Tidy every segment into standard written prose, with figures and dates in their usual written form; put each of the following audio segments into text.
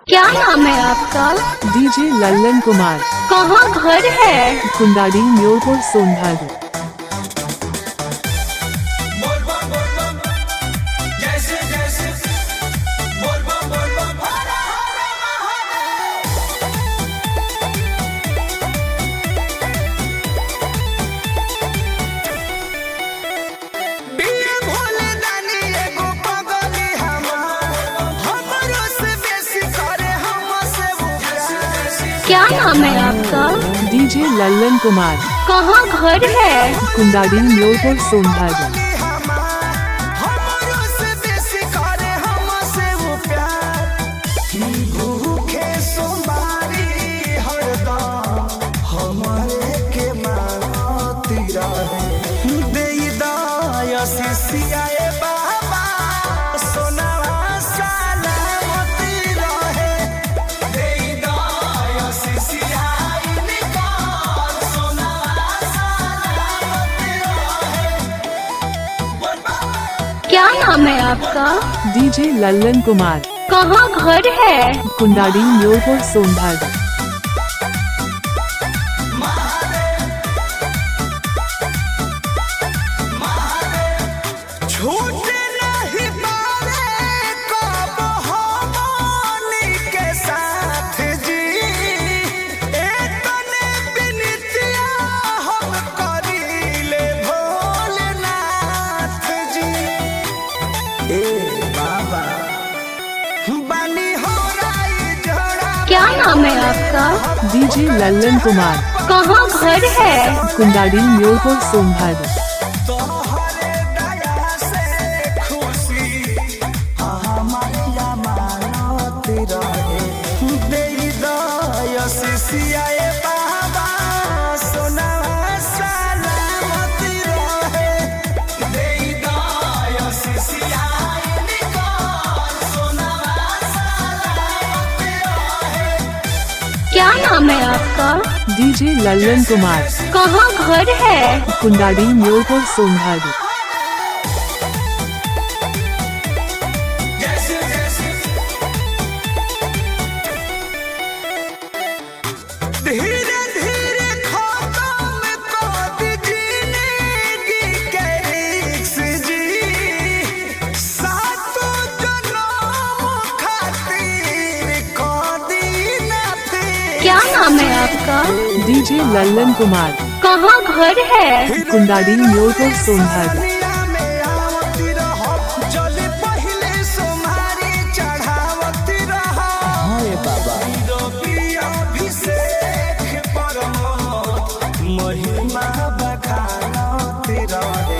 क्या नाम है आपका? डीजे लल्लन कुमार। कहाँ घर है? कुंडाड़ी म्योरपुर सोनभद्र। क्या नाम है आपका? डीजे लल्लन कुमार। कहाँ घर है? कुंडाड़ी म्योरपुर सोनभद्र। क्या नाम है आपका? डीजे लल्लन कुमार। कहाँ घर है? कुंडाड़ी म्योरपुर सोनभद्र। क्या नाम है आपका? डीजे लल्लन कुमार। कहाँ घर है? कुंडाड़ी म्योरपुर सोनभद्र। क्या नाम है आपका? डीजे लल्लन कुमार। कहाँ घर है? कुंडाड़ी म्योरपुर सोनभद्र। धीरे धीरे खत्म कर जिंदगी के रिक्स जी, सातों जन्म खातिर कदीनाथ। क्या नाम है आपका? डीजे लल्लन कुमार। कहाँ घर है? कुंडाड़ी म्योरपुर सोनभद्र। महिमा बखानत रहे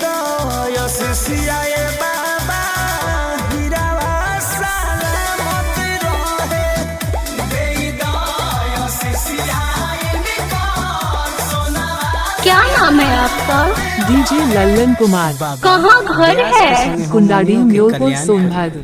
दयस सियाए बाबा, हीरावा सलामत रहे दयस सियाए निकाल सोना। क्या नाम है आपका? डीजे लल्लन कुमार। कहाँ घर है? कुंडाड़ी म्योरपुर सोनभद्र।